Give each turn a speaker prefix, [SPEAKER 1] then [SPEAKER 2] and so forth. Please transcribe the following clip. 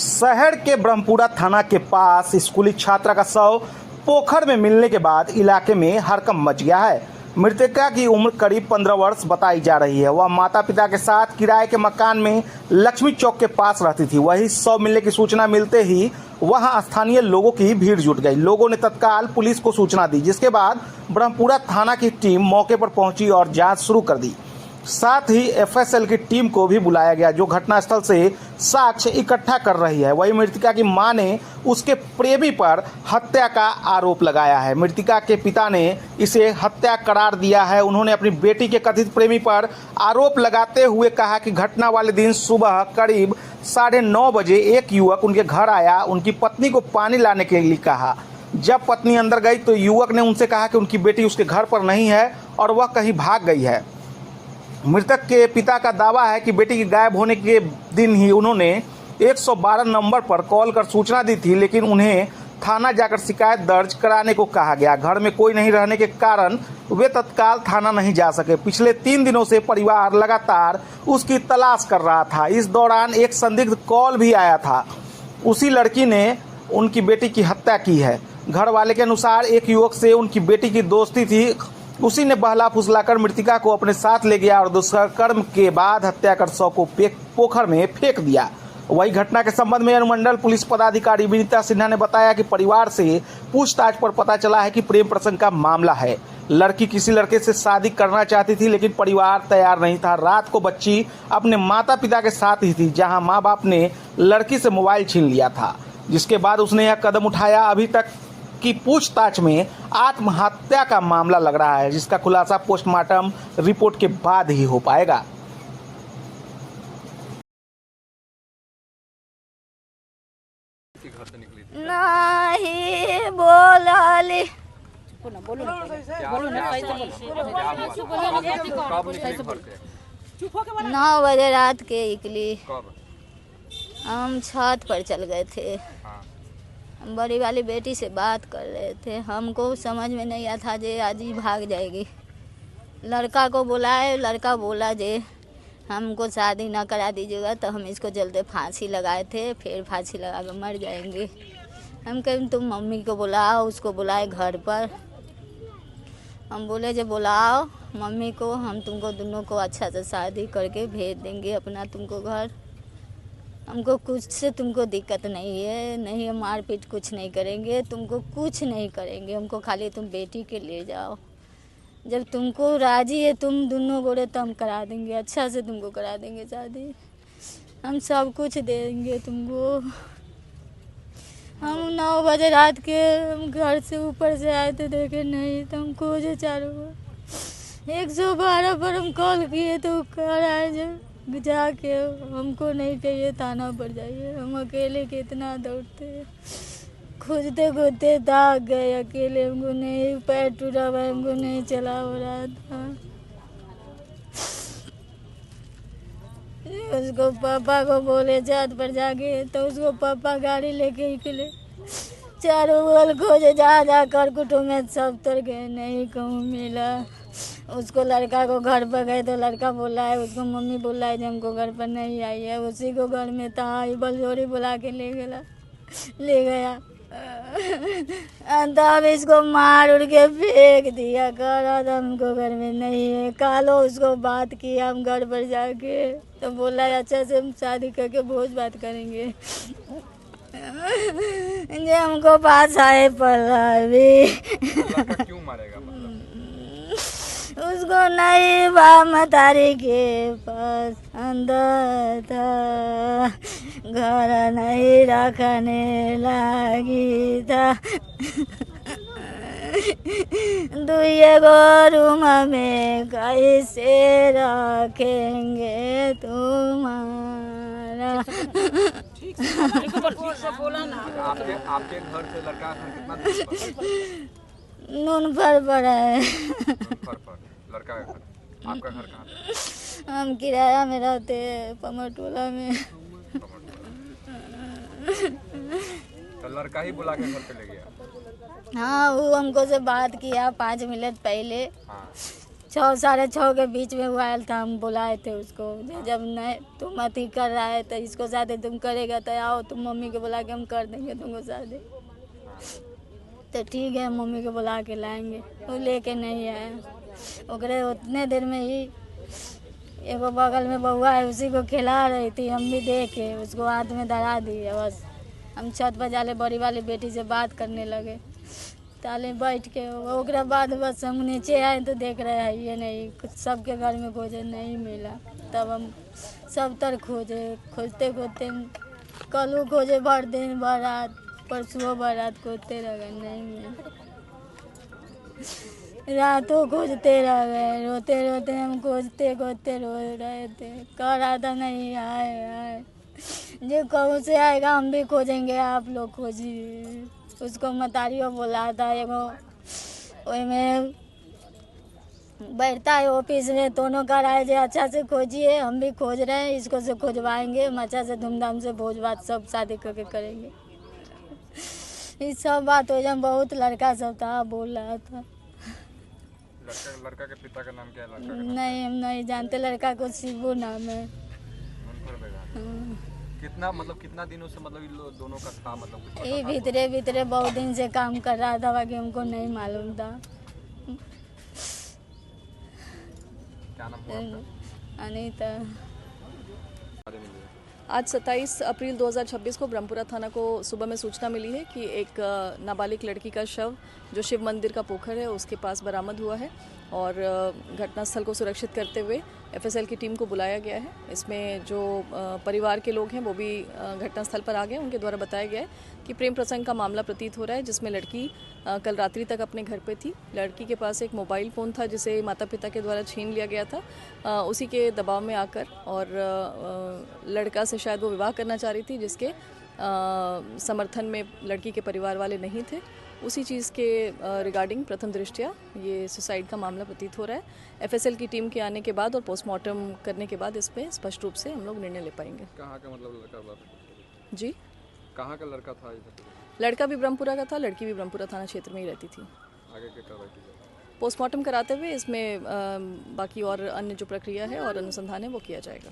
[SPEAKER 1] शहर के ब्रह्मपुरा थाना के पास स्कूली छात्रा का शव पोखर में मिलने के बाद इलाके में हड़कंप मच गया है। मृतका की उम्र करीब 15 वर्ष बताई जा रही है। वह माता पिता के साथ किराए के मकान में लक्ष्मी चौक के पास रहती थी। वही शव मिलने की सूचना मिलते ही वहां स्थानीय लोगों की भीड़ जुट गई। लोगों ने तत्काल पुलिस को सूचना दी, जिसके बाद ब्रह्मपुरा थाना की टीम मौके पर पहुंची और जांच शुरू कर दी। साथ ही एफएसएल की टीम को भी बुलाया गया, जो घटनास्थल से साक्ष्य इकट्ठा कर रही है। वही मृतका की मां ने उसके प्रेमी पर हत्या का आरोप लगाया है। मृतका के पिता ने इसे हत्या करार दिया है। उन्होंने अपनी बेटी के कथित प्रेमी पर आरोप लगाते हुए कहा कि घटना वाले दिन सुबह करीब 9:30 बजे एक युवक उनके घर आया। उनकी पत्नी को पानी लाने के लिए कहा। जब पत्नी अंदर गई तो युवक ने उनसे कहा कि उनकी बेटी उसके घर पर नहीं है और वह कहीं भाग गई है। मृतक के पिता का दावा है कि बेटी के गायब होने के दिन ही उन्होंने 112 नंबर पर कॉल कर सूचना दी थी, लेकिन उन्हें थाना जाकर शिकायत दर्ज कराने को कहा गया। घर में कोई नहीं रहने के कारण वे तत्काल थाना नहीं जा सके। पिछले 3 दिनों से परिवार लगातार उसकी तलाश कर रहा था। इस दौरान एक संदिग्ध कॉल भी आया था। उसी लड़की ने उनकी बेटी की हत्या की है। घर वाले के अनुसार एक युवक से उनकी बेटी की दोस्ती थी। उसी ने बहला फुसलाकर मृतिका को अपने साथ ले गया और दुष्कर्म के बाद हत्या कर शव को पोखर में फेंक दिया। वही घटना के संबंध में अनुमंडल पुलिस पदाधिकारी विनीता सिन्हा ने बताया कि परिवार से पूछताछ पर पता चला है कि प्रेम प्रसंग का मामला है। लड़की किसी लड़के से शादी करना चाहती थी, लेकिन परिवार तैयार नहीं था। रात को बच्ची अपने माता पिता के साथ ही थी, जहां माँ बाप ने लड़की से मोबाइल छीन लिया था, जिसके बाद उसने यह कदम उठाया। अभी तक की पूछताछ में आत्महत्या का मामला लग रहा है, जिसका खुलासा पोस्टमार्टम रिपोर्ट के बाद ही हो पाएगा।
[SPEAKER 2] नहीं बोलाली 9 बजे रात के निकली। हम छत पर चल गए थे। हम बड़ी वाली बेटी से बात कर रहे थे। हमको समझ में नहीं आया था जे आज ही भाग जाएगी। लड़का को बुलाए, लड़का बोला जे हमको शादी ना करा दीजिएगा तो हम इसको जल्दी फांसी लगाए थे, फिर फांसी लगा कर मर जाएंगे। हम कहें तुम मम्मी को बुलाओ, उसको बुलाए घर पर। हम बोले जे बुलाओ मम्मी को, हम तुमको दोनों को अच्छा से शादी करके भेज देंगे अपना तुमको घर। हमको कुछ से तुमको दिक्कत नहीं है, नहीं हम मारपीट कुछ नहीं करेंगे, तुमको कुछ नहीं करेंगे। हमको खाली तुम बेटी के ले जाओ। जब तुमको राजी है तुम दोनों गोरे तो हम करा देंगे, अच्छा से तुमको करा देंगे शादी। हम सब कुछ देंगे तुमको। हम 9 बजे रात के हम घर से ऊपर से आए थे, देखे नहीं तो हम खोजे चारों ओर। 112 पर हम कॉल किए तो कर आए जब जाके हमको नहीं चाहिए थाना पर जाइए। हम अकेले कितना दौड़ते, खोजते खोजते भाग गए अकेले। हमको नहीं, पैर टूटा हुआ, हमको नहीं चला हो रहा था। उसको पापा को बोले छत पर जाके, तो उसको पापा गाड़ी लेके निकले। चारों ओर खोजे, जा जा कर कुटुंब में सब तर गए, नहीं कहूँ मिला। उसको लड़का को घर पर गए तो लड़का बोला है, उसको मम्मी बोला है जब हमको घर पर नहीं आई है। उसी को घर में था, बलजोरी बुला के ले गया। तब इसको मार उड़ के फेंक दिया। कहा था हमको घर में नहीं है। कालो उसको बात किया हम घर पर जाके, तो बोला अच्छा से हम शादी करके भोज बात करेंगे। जे हमको पास आए पड़ा भी।
[SPEAKER 3] क्यों मारेगा?
[SPEAKER 2] उसको नहीं मतारी के पास अंदर था, घर नहीं रखने लगी था। 2 रूम में कैसे रखेंगे तुम्हारा।
[SPEAKER 3] आपके घर से लड़का कितना दूर पर?
[SPEAKER 2] नून पर पड़ा है।
[SPEAKER 3] लड़का का घर, आपका घर कहाँ?
[SPEAKER 2] हम किराया में रहते हैं पमरटोला में।
[SPEAKER 3] तो लड़का ही बुला के घर पे ले गया?
[SPEAKER 2] हाँ, वो हमको से बात किया 5 मिनट पहले।
[SPEAKER 3] हाँ।
[SPEAKER 2] 6 साढ़े 6 के बीच में वो आया था, हम बुलाए थे उसको। जब नहीं तुम अति कर रहा है तो इसको शादी तुम करेगा तो आओ, तुम मम्मी को बुला के हम कर देंगे तुमको शादी। तो ठीक है, मम्मी को बुला के लाएंगे। वो लेके नहीं आया। ओकरे उतने देर में ही एगो बगल में बउआ है, उसी को खिला रही थी, हम भी देखे उसको हाथ में धरा दिए। बस हम छत पर जाले बड़ी वाली बेटी से बात करने लगे, ताले बैठ के। ओकरा बाद बस हम नीचे आए तो देख रहे हैं ये नहीं, कुछ सबके घर में खोजे नहीं मिला। तब हम सब तर खोजे, खोजते खोजते कल खोजे भर दिन भर रात, परसों भर रात खोजते रह गए, नहीं मिला। रातों खोजते रह गए, रोते रोते हम खोजते खोजते रो रहे थे। कह रहा था नहीं आए आए, जो कहूँ से आएगा हम भी खोजेंगे, आप लोग खोजिए। उसको मतारियों बोला था एगो, वही में बैठता है ऑफिस में, दोनों का राय जे अच्छा से खोजिए, हम भी खोज रहे हैं, इसको से खोजवाएंगे, हम अच्छा से धूमधाम से भोज भात सब शादी करके करेंगे। ये सब बात हो जाए, बहुत लड़का सब था बोल रहा था।
[SPEAKER 3] लड़का के पिता का नाम क्या है? लड़का का
[SPEAKER 2] नहीं हम नहीं जानते, लड़का को शिबू नाम है।
[SPEAKER 3] कितना दिनों से मतलब इन दोनों का था, मतलब कुछ पता
[SPEAKER 2] ये
[SPEAKER 3] था?
[SPEAKER 2] भीतरे भीतरे बहुत दिन से काम कर रहा था, बाकी हमको नहीं मालूम था।
[SPEAKER 3] क्या नाम हुआ आपका?
[SPEAKER 2] अनीता।
[SPEAKER 4] आज 27 अप्रैल 2026 को ब्रह्मपुरा थाना को सुबह में सूचना मिली है कि एक नाबालिग लड़की का शव जो शिव मंदिर का पोखर है उसके पास बरामद हुआ है और घटनास्थल को सुरक्षित करते हुए एफएसएल की टीम को बुलाया गया है। इसमें जो परिवार के लोग हैं वो भी घटनास्थल पर आ गए। उनके द्वारा बताया गया है कि प्रेम प्रसंग का मामला प्रतीत हो रहा है, जिसमें लड़की कल रात्रि तक अपने घर पे थी। लड़की के पास एक मोबाइल फ़ोन था जिसे माता पिता के द्वारा छीन लिया गया था। उसी के दबाव में आकर और लड़का से शायद वो विवाह करना चाह रही थी, जिसके समर्थन में लड़की के परिवार वाले नहीं थे। उसी चीज़ के रिगार्डिंग प्रथम दृष्टया ये सुसाइड का मामला प्रतीत हो रहा है। एफएसएल की टीम के आने के बाद और पोस्टमार्टम करने के बाद इस पर स्पष्ट रूप से हम लोग निर्णय ले पाएंगे।
[SPEAKER 3] कहाँ का मतलब लड़का?
[SPEAKER 4] जी,
[SPEAKER 3] कहाँ का लड़का था?
[SPEAKER 4] लड़का भी ब्रह्मपुरा का था, लड़की भी ब्रह्मपुरा थाना क्षेत्र में ही रहती थी।
[SPEAKER 3] आगे क्या कार्रवाई की जाएगी?
[SPEAKER 4] पोस्टमार्टम कराते हुए इसमें बाकी और अन्य जो प्रक्रिया है और अनुसंधान है वो किया जाएगा।